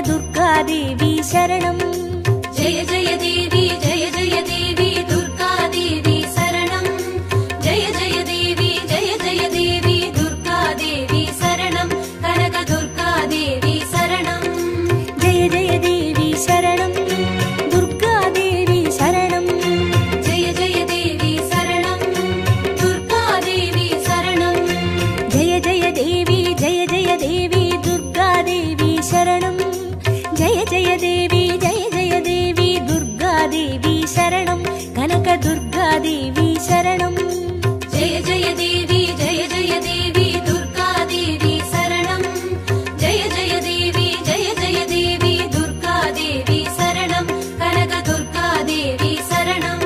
दुर्गादेवी शरणं जय जय देवी दुर्गादेवी शरणं जय जय देवी दुर्गादेवी शरणं कनक दुर्गादेवी शरणं जय जय देवी शरणं दुर्गादेवी शरणं जय जय देवी शरणं दुर्गादेवी शरणं जय जय देवी दुर्गादेवी शरणं जय जय देवी दुर्गादेवी शरणं कनक दुर्गादेवी शरणं जय जय देवी दुर्गादेवी शरणं जय जय देवी दुर्गादेवी शरणं कनक दुर्गादेवी शरणं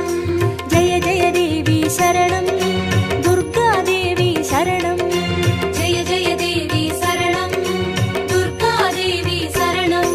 जय जय देवी शरणं दुर्गादेवी शरणं जय जय देवी शरणं दुर्गादेवी शरणं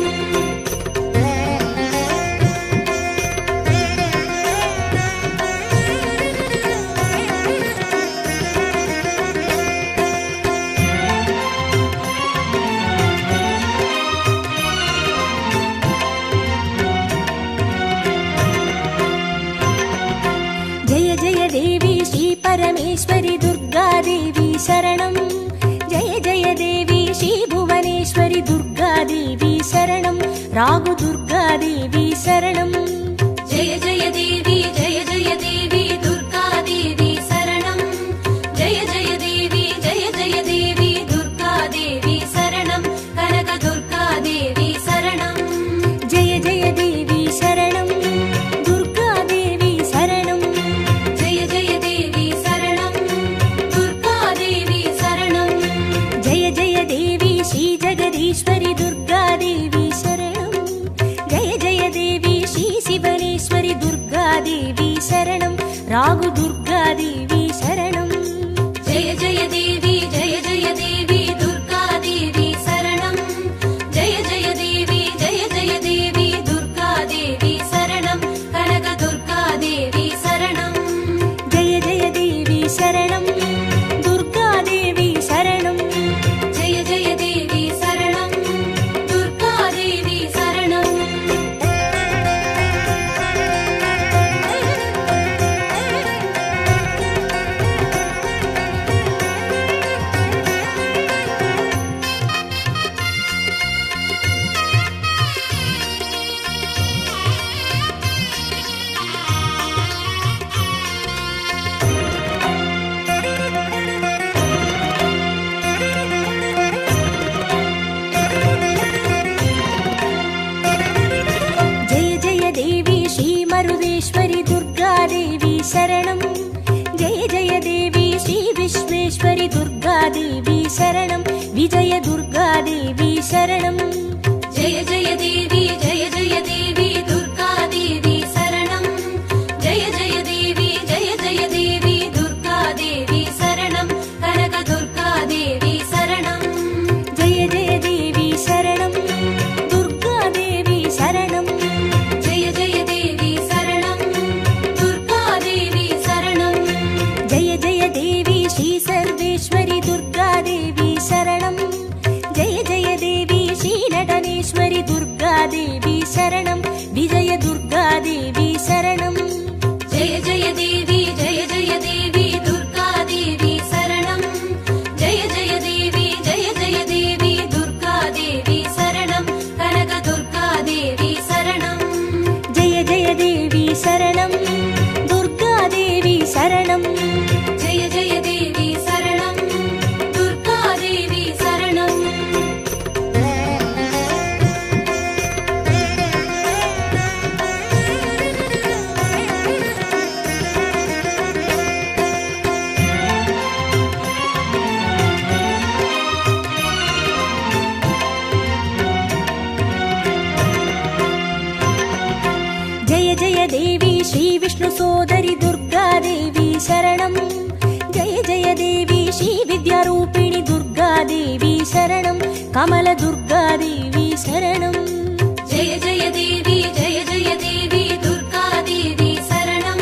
जय जय देवी श्री परमेश्वरी दुर्गादेवी शरणं जय जय देवी श्री भुवनेश्वरी दुर्गादेवी शरणं रागु दुर्गादेवी शरणं जय जय देवी दुर्गादेवी शरणं जय जय देवी दुर्गादेवी शरणं कनक दुर्गादेवी शरणं जय जय देवी शरणं दुर्गादेवी शरणं जय जय देवी शरणं दुर्गादेवी शरणं जय जय देवी श्री जगदीश्वरी दुर्गादेवी शरणं जय जय देवी श्री शिवनेश्वरी दुर्गादेवी शरणं रागु दुर्गादेवी शरणं जय जय देवी दुर्गादेवी शरणं जय जय देवी दुर्गादेवी शरणं कनक दुर्गादेवी शरणं जय जय देवी शरणं दुर्गादेवी शरणं जय जय देवी शरणं दुर्गादेवी शरणं जय जय देवी श्री मरुदेश्वरी दुर्गादेवी शरणं जय जय देवी श्री विश्वेश्वरी दुर्गादेवी शरणं विजय दुर्गादेवी शरणं जय जय देवी दुर्गादेवी शरणं जय जय देवी दुर्गादेवी शरणं कनक दुर्गादेवी शरणं जय जय देवी शरणं दुर्गादेवी शरणं जय जय देवी शरणं दुर्गादेवी शरणं जय जय देवी श्री सर्वेश्वरी दुर्गादेवी शरणं जय जय देवी श्री नटनेश्वरी दुर्गादेवी शरणं विजय दुर्गादेवी शरणं जय जय देवी दुर्गादेवी शरणं जय जय देवी दुर्गादेवी शरणं कनक दुर्गादेवी शरणं जय जय देवी शरणं दुर्गादेवी शरणं जय जय देवी शरणं दुर्गादेवी शरणं जय जय देवी श्री विष्णु सोदरी दुर्गादेवी शरणं जय जय देवी श्री विद्यारूपिणी दुर्गादेवी शरणं कमल दुर्गादेवी शरणं जय जय देवी दुर्गादेवी शरणं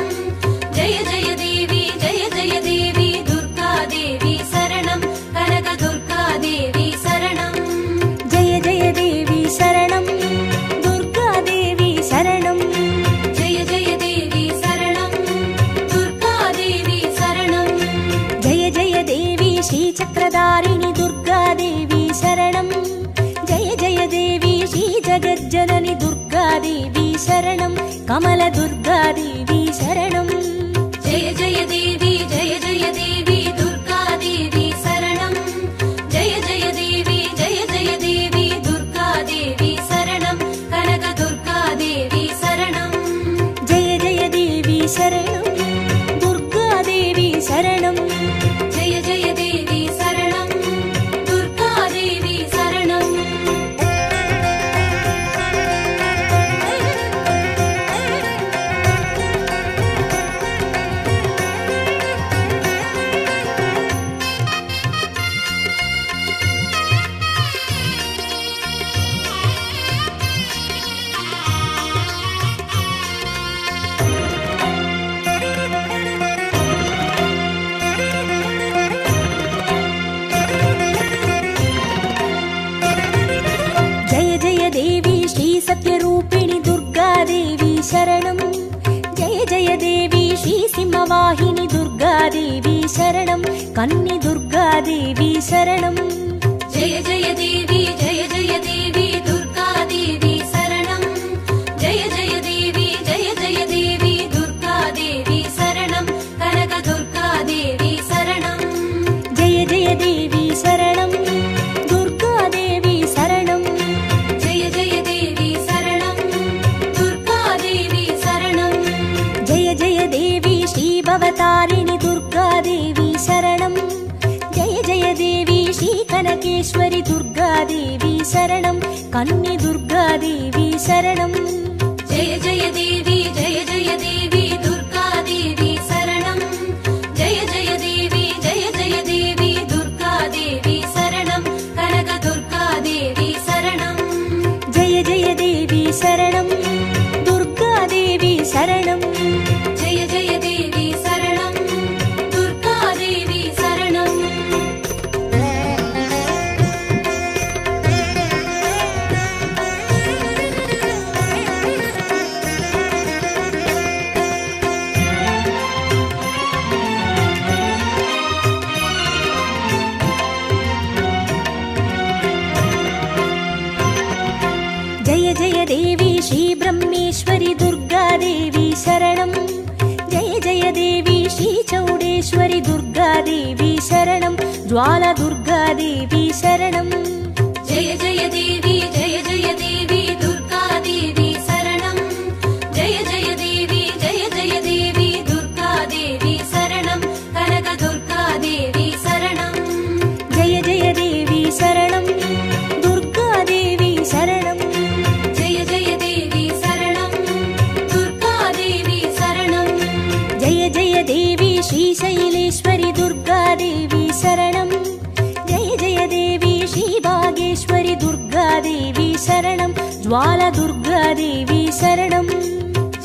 जय जय देवी दुर्गादेवी शरणं कनक दुर्गादेवी शरणं जय जय देवी शरणं கமல துர்கா தேவி சரணம். ஜெய ஜெய தேவி ஜெய ஜெய தேவி துர்கா தேவி சரணம். ஜெய ஜெய தேவி ஜெய ஜெய தேவி துர்கா தேவி சரணம். கனக துர்கா தேவி சரணம். ஜெய ஜெய தேவி சரணம். துர்கா தேவி சரணம். ஜெய ஜெய தேவி சரணம். துர்கா தேவி சரணம். जय जय देवी श्री सत्यरूपिणी दुर्गा देवी शरणं. जय जय देवी श्री सिंहवाहिनी दुर्गा देवी शरणं. कन्नी दुर्गा देवी शरणं. जय जय देवी जय जय देवी दुर्गा देवी शरणं. जय जय देवी जय जय देवी दुर्गा देवी शरणं. कनक दुर्गा देवी शरणं. जय जय देवी शरणं. दुर्गा देवी शरणं. जय जय देवी शरणं. दुर्गा देवी शरणं. जय जय देवी श्री भवतारिणी दुर्गा देवी शरणं. जय जय देवी श्री कनकेश्वरी दुर्गा देवी शरणं. कन्नी दुर्गा देवी शरणं. जय जय देवी जय जय देवी दुर्गा देवी शरणं. जय जय देवी जय जय देवी दुर्गा देवी शरणं. कनक दुर्गा देवी शरणं. जय जय देवी शरणं. दुर्गा देवी शरणं. जय जय देवी शरणं. दुर्गा देवी शरणं. जय जय देवी श्री ब्रह्मेश्वरी दुर्गा देवी शरणं. जय जय देवी श्री चौडेश्वरी दुर्गा देवी शरणं. ज्वाला दुर्गा देवी शरणं. जय जय देवी जय जय देवी दुर्गा देवी शरणं. जय जय देवी जय जय देवी दुर्गा देवी शरणं. कनक दुर्गा देवी शरणं. जय जय देवी शरणं. दुर्गा देवी शरणं. जय जय देवी शरणं. दुर्गा देवी शरणं. जय जय देवी श्री शैलेश्वरी दुर्गा देवी शरणं. जय जय देवी श्री भागेश्वरी दुर्गा देवी शरणं. ज्वाला दुर्गा देवी शरणं.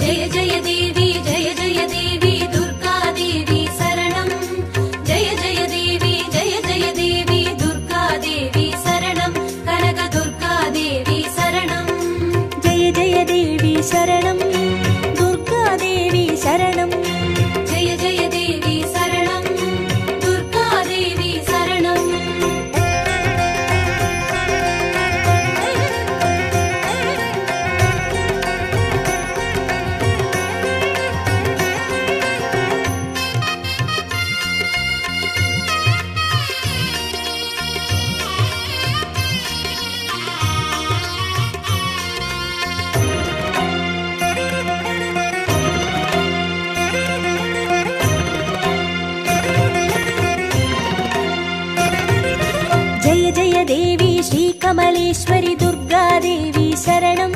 जय जय देवी जय जय देवी दुर्गा देवी शरणं. जय जय देवी जय जय देवी दुर्गा देवी शरणं. कनक दुर्गा देवी शरणं. जय जय देवी शरणं. दुर्गा देवी शरणं. जय जय देवी शरणं. दुर्गा देवी शरणं. जय जय देवी श्री कमलेश्वरी दुर्गा देवी शरणं.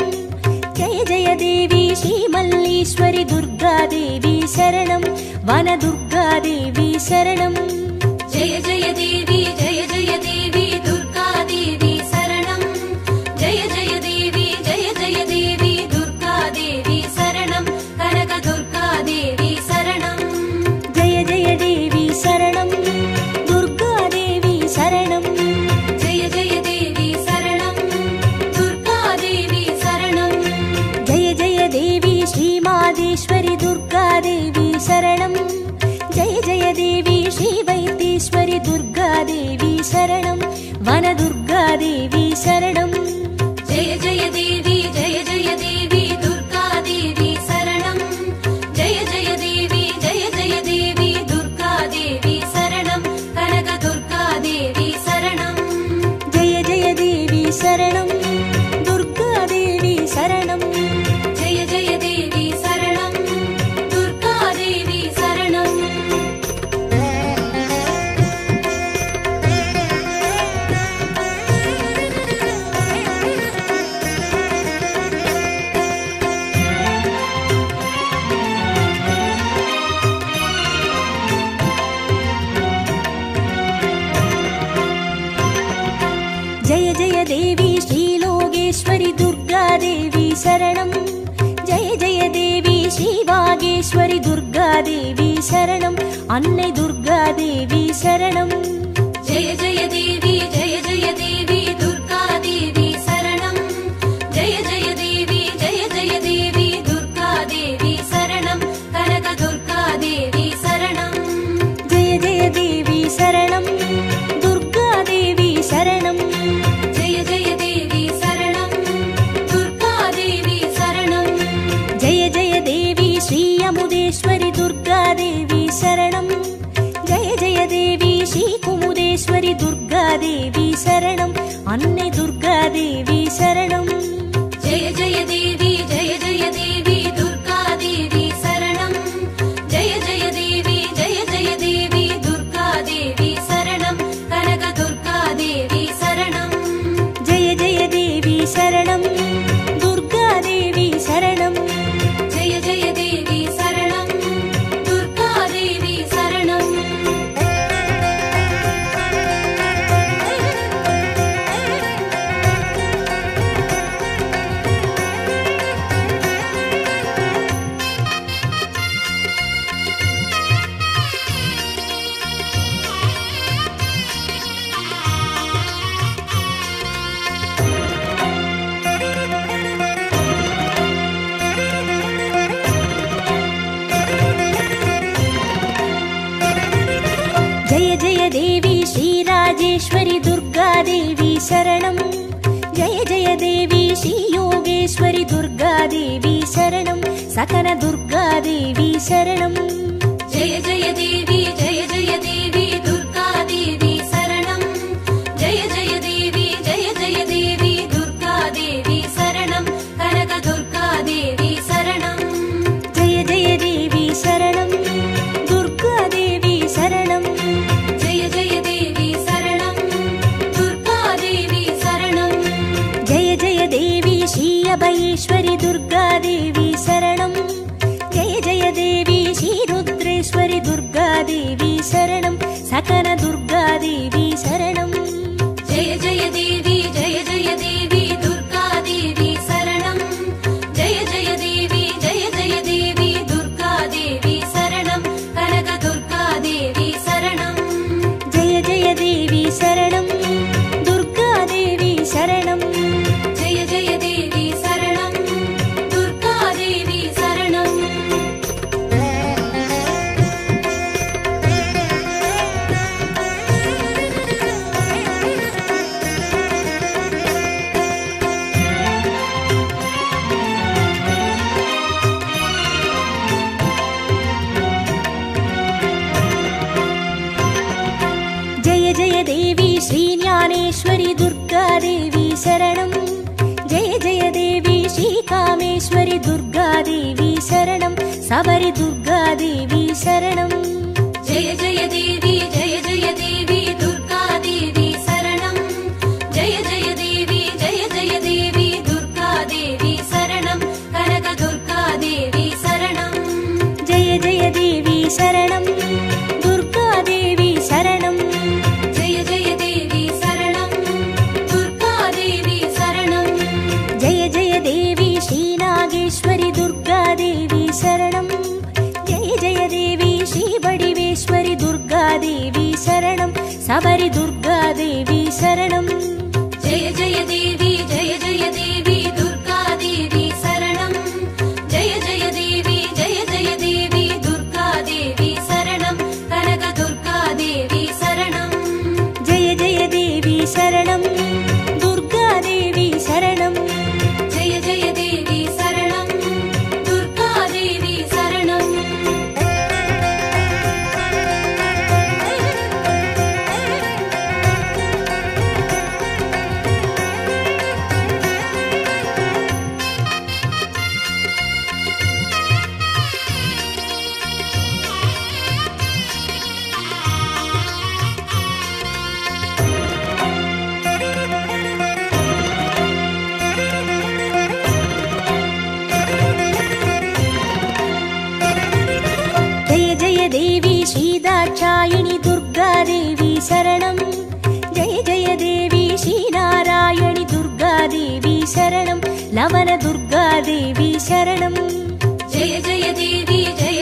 जय जय देवी श्री मल्लेश्वरी दुर्गा देवी शरणं. वन दुर्गा देवी शरणं. जय जय देवी जय जय देवी दुर्गा देवी शरणं. जय जय देवी जय जय देवी दुर्गा देवी शरणं. कनक दुर्गा देवी शरणं. जय जय देवी शरणं. दुर्गा देवी शरणं. जय जय देवी शरणं. दुर्गा देवी शरणं. जय जय देवी श्री मादेश्वरी दुर्गा देवी शरणं. जय जय देवी श्री वैद्येश्वरी दुर्गा देवी शरणं. वन दुर्गा देवी शरणं. जय जय देवी जय जय देवी दुर्गा देवी शरणं. குமுதேஸ்வரி துர்காதேவி சரணம். அன்னை துர்காதேவி சரணம். ஜெய ஜெய தேவி ஜெய ஜெய தேவி துர்காதேவி சரணம். ஜெய ஜெய தேவி ஜெய ஜெய தேவி துர்காதேவி சரணம். கனக துர்காதேவி சரணம். ஜெய ஜெய தேவி சரணம். துர்காதேவி சரணம். ஜெய ஜெய தேவி சரணம். துர்காதேவி சரணம். ஜெய ஜெய தேவி ஸ்ரீ அமுதேஸ்வரி துர்காதேவி சரணம். ஜெய ஜெய தேவி ஸ்ரீ குமுதேஸ்வரி துர்காதேவி சரணம். அன்னை துர்காதேவி சரணம். ஜெய ஜெய தேவி ஜெய ஜெய தேவி துர்காதேவி சரணம். ஜெய ஜெய தேவி ஜெய ஜெய தேவி துர்காதேவி சரணம். கனக துர்காதேவி சரணம். ஜெய ஜெய தேவி சரணம். துர்காதேவி சரணம். ஜெய ஜெய தேவி சரணம். துர்காதேவி சரணம். ஜெய ஜெய தேவி ஸ்ரீ ராஜேஸ்வரி துர்காதேவி சரணம். ஜெய ஜெய தேவி ஸ்ரீ யோகேஸ்வரி துர்காதேவி சரணம். சகன துர்காதேவி சரணம். ஜெய ஜெய தேவி ஜெய ஜெய தேவி துர்காதேவி சரணம். ஜெய ஜெய தேவி ஜெய ஜெய தேவி துர்காதேவி சரணம். கனக துர்காதேவி சரணம். ஜெய ஜெய தேவி சரணம். துர்காதேவி சரணம். ஜெய ஜெய தேவி சரணம். துர்காதேவி சரணம். ஜெய ஜெய தேவி ஸ்ரீ அபயேஸ்வரி துர்காதேவி சரணம். ஜெய ஜெய தேவி ஸ்ரீ ருத்ரேஸ்வரி துர்காதேவி சரணம். சகன துர்காதேவி சரணம். ஜெய ஜெய தேவி ஜெய ஜெய தேவி துர்காதேவி சரணம். ஜெய ஜெய தேவி ஜெய ஜெய தேவி துர்காதேவி சரணம். கனக துர்காதேவி சரணம். ஜெய ஜெய தேவி சரணம். துர்காதேவி சரணம். ஜெய ஜெய தேவி சரணம். துர்காதேவி சரணம். ஜெய ஜெய தேவி ஸ்ரீ ஞானேஸ்வரி துர்காதேவி சரணம். ஜெய ஜெய தேவி ஸ்ரீ காமேஸ்வரி துர்காதேவி சரணம். சபரி துர்காதேவி சரணம். ஜெய ஜெய தேவி ஜெய ஜெய தேவி துர்காதேவி சரணம். ஜெய ஜெய தேவி ஜெய ஜெய தேவி துர்காதேவி சரணம். கனக துர்காதேவி சரணம். ஜெய ஜெய தேவி சரணம். துர்காதேவி சரணம். ஜெய ஜெய தேவி சரணம். துர்காதேவி சரணம். ஜெய ஜெய தேவி ஸ்ரீ நாகேஸ்வரி துர்காதேவி சரணம். ஜெய ஜெய தேவி ஸ்ரீ வடிவேஸ்வரி துர்காதேவி சரணம். சபரி துர்காதேவி சரணம். ஜெய ஜெய தேவி ஜெய ஜெய தேவி துர்காதேவி சரணம். ஜெய ஜெய தேவி ஜெய ஜெய தேவி துர்காதேவி சரணம். கனக துர்காதேவி சரணம். ஜெய ஜெய தேவி சரணம். துர்காதேவி சரணம். ஜெய ஜெய தேவி சரணம். துர்காதேவி சரணம். தேவி ஸ்ரீ தாட்சாயினி துர்காதேவி சரணம். ஜெய ஜெய தேவி ஸ்ரீ நாராயணி துர்காதேவி சரணம். லவன துர்காதேவி சரணம். ஜெய ஜெய தேவி ஜெய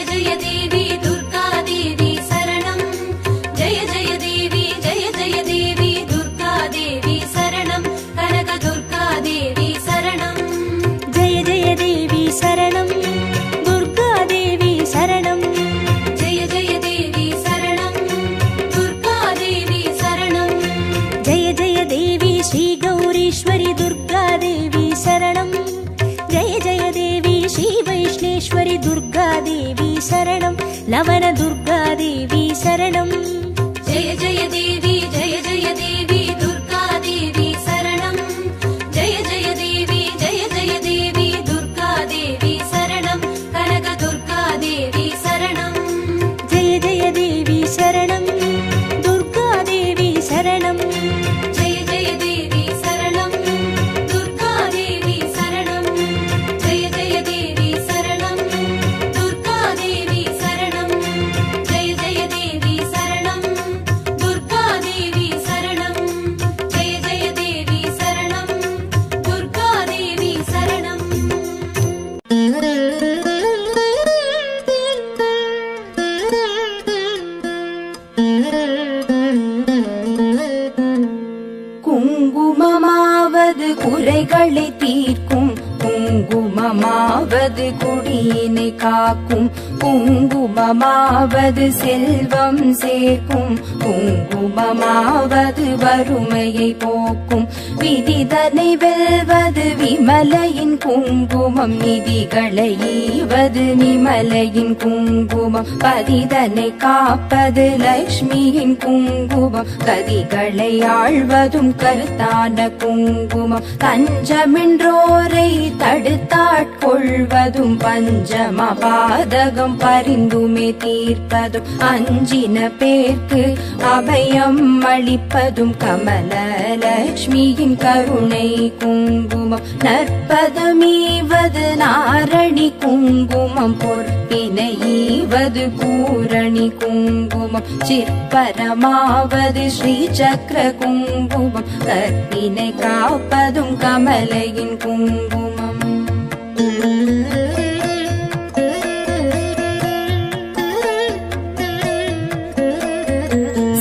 शरणं लवण दुर्गा देवी शरणं जय जय देवी दुर्गा देवी शरणं जय जय देवी दुर्गा देवी शरणं कनक दुर्गा देवी शरणं जय जय देवी शरणं दुर्गा देवी शरणं जय जय देवी शरणं दुर्गा देवी शरणं जय जय देवी शरणं दुर्गा देवी शरणं जय जय देवी शरणं दुर्गा देवी शरणं जय जय देवी शरणं दुर्गा देवी शरणं குங்குமமாவது குறைகளை தீர்க்கும் குங்குமமாவது குடியினை காக்கும் குங்குமமாவது செல்வம் சேர்க்கும் குங்குமமாவது வறுமையை போக்கும் விதிதனை வெல்வது விமலையின் குங்குமம் நிதிகளை ஈவது நிமலையின் குங்குமம் பதிதனை காப்பது லக்ஷ்மியின் குங்குமம் கதிகளை ஆழ்வதும் கருத்தான குங்குமம் தஞ்சமென்றோரை தடுத்தாட்கொள்வதும் பஞ்சம பாதகம் பரிந்துமே தீர்ப்பதும் அஞ்சின பேர்க்கு அபயம் அளிப்பதும் கமலலக்ஷ்மியின் கருணை குங்குமம் நற்பதமீவது நாரணி குங்குமம் பொற்பினை ஈவது பூரணி குங்குமம் சிற்பரமாவது ஸ்ரீ சக்கர குங்குமம் கற்பினை காப்பதும் கமலையின் குங்குமம்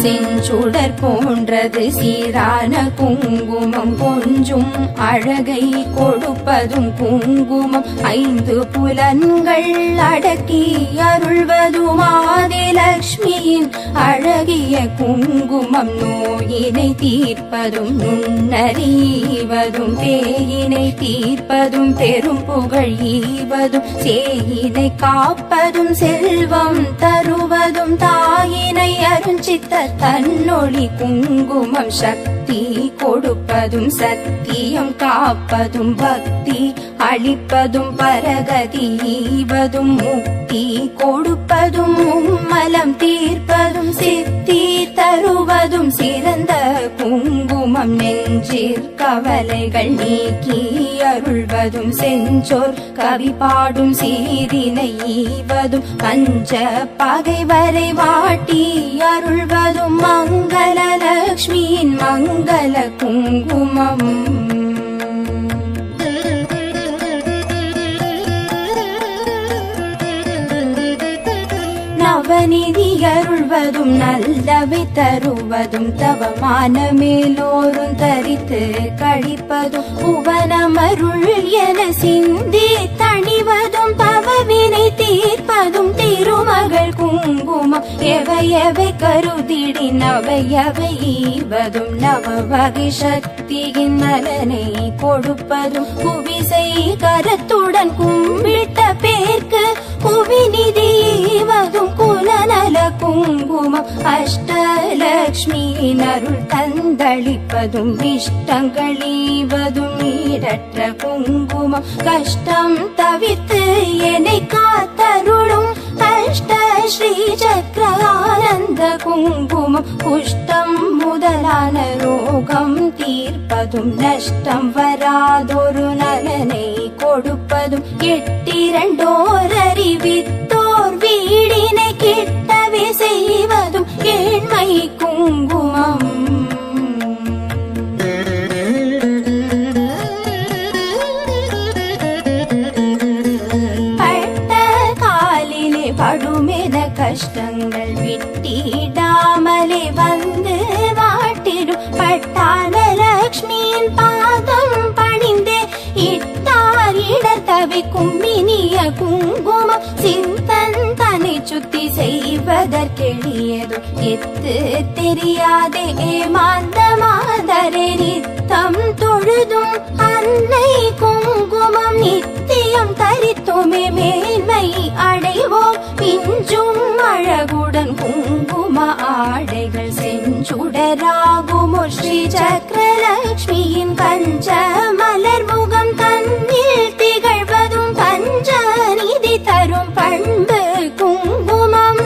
செஞ்சுடர் போன்றது சீரான குங்குமம் கொஞ்சும் அழகை கொடுப்பதும் குங்குமம் ஐந்து புலன்கள் அடக்கி அருள்வதும் ஆதிலக்ஷ்மியின் அழகிய குங்குமம் நோயினை தீர்ப்பதும் நுண்ணறிவதும் பேயினை தீர்ப்பதும் பெரும் புகழ் ஈவதும் சேயினை காப்பதும் செல்வம் தருவதும் தாயினை அருஞ்சித்த தன்னொளி குங்குமம் சக்தி கொடுப்பதும் சத்தியம் காப்பதும் பக்தி அளிப்பதும் பரகதி ஈவதும் முக்தி கொடுப்பதும் மும்மலம் தீர்ப்பதும் சித்தி தருவதும் சிறந்த குங்குமம் நெஞ்சிற் கவலைகள் நீக்கி அருள்வதும் செஞ்சோர் கவி பாடும் சீரினை ஈவதும் பஞ்ச பகைவரை வாட்டி அருள்வதும் மங்கள லக்ஷ்மியின் மங்கள குங்குமம் நவநிதி அருள்வதும் நல்லவை தருவதும் தவமான மேலோரும் தரித்து கழிப்பதும் புவனமருள் என சிந்தி தணிவதும் பவவினை தீர்ப்பதும் திருமகள் குங்குமம் எவை எவை கருதிடி நவையவை ஈவதும் நவ வகை சக்தியின் நலனை கொடுப்பதும் குவிசை கரத்துடன் கும்பிட்ட பேர்க்கு குவிநிதி ஈவதும் குலநல குங்குமம் அஷ்டலக்ஷ்மியின் அருள் தந்தளிப்பதும் இஷ்டங்கள் ஈவதும் ஈடற்ற குங்குமம் கஷ்டம் தவிர்த்து என்னை காத்தருளும் அஷ்ட ஸ்ரீ சக்கர ஆனந்த குங்குமம் குஷ்டம் முதலான ரோகம் தீர்ப்பதும் நஷ்டம் வராதொரு நலனை கொடுப்பதும் எட்டிரண்டோர் அறிவித்தோர் வீடினை கிட்டவே செய்வதும் ஏழ்மை குங்குமம் பட்ட காலிலே படுமென கஷ்டங்கள் விட்டிடாமலே வந்து வாட்டிடும் பட்டாள லக்ஷ்மியின் பாதம் பணிந்தே இட்டார் இடர் தவிக்கும் இனிய குங்குமம் சிந்தன் தன்னை சுத்தி செய்வதற்கெளியதும் எத்து தெரியாதே ஏமாந்த மாதரே நித்தம் தொழுதும் அன்னை குங்குமம் நித்தியம் தரித்துமே மேன்மை அடைவோம் பெயராகுமோ ஸ்ரீ சக்கரலக்ஷ்மியின் கஞ்ச மலர் முகம் தன்னில் திகழ்வதும் பஞ்ச நிதி தரும் பண்பு குங்குமம்.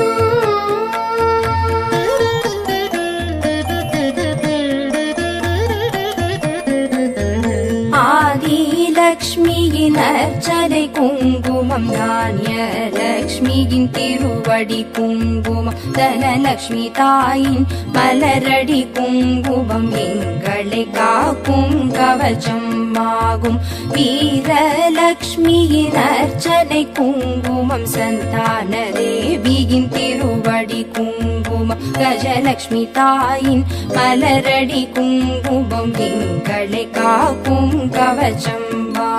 ஆதிலக்ஷ்மியின் அர்ச்சனை குங்குமம், தானிய லக்ஷ்மியின் திருவடி குங்குமம், தனலக்ஷ்மி தாயின் மலரடி குங்குமம், எங்களை காக்கும் கவச்சம் ஆகும். வீரலக்ஷ்மியின் அர்ச்சனை குங்குமம், சந்தான தேவியின் திருவடி குங்குமம், கஜலக்ஷ்மி தாயின் மலரடி குங்குமம், எங்களை காக்கும் கவச்சம்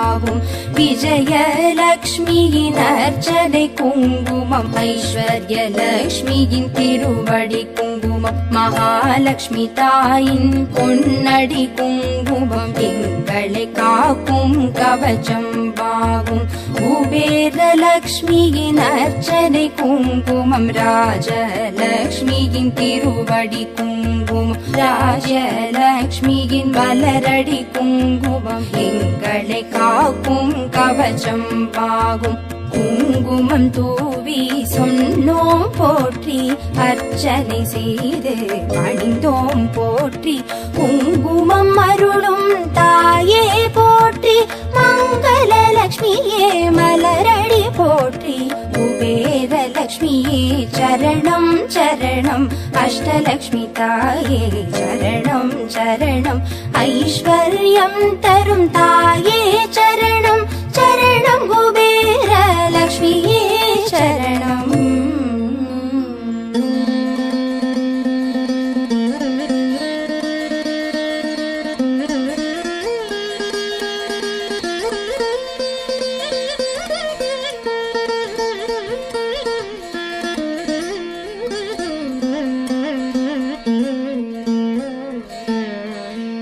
ஆகும். விஜயலக்ஷ்மியின் அர்ச்சனை குங்குமம், ஐஸ்வர்யலக்ஷ்மியின் திருவடி குங்குமம், மகாலட்சுமி தாயின் பொன்னடி குங்குமம், எங்களை காக்கும் கவச்சம் ஆகும். குபேரலக்ஷ்மியின் அர்ச்சனை குங்குமம், ராஜலக்ஷ்மியின் திருவடி குங்குமம், ராஜலக்ஷ்மியின் மலரடி குங்குமம், எங்களை காக்கும் கவச்சம் ஆகும். குங்குமம் தூவி சொன்னோம் போற்றி, அர்ச்சனை செய்து பணிந்தோம் போற்றி, குங்குமம் அருளும் தாயே போற்றி, மங்களலக்ஷ்மியே மலரடி போற்றி, குபேரலக்ஷ்மியே சரணம் சரணம், அஷ்டலக்ஷ்மி தாயே சரணம் சரணம், ஐஸ்வர்யம் தரும் தாயே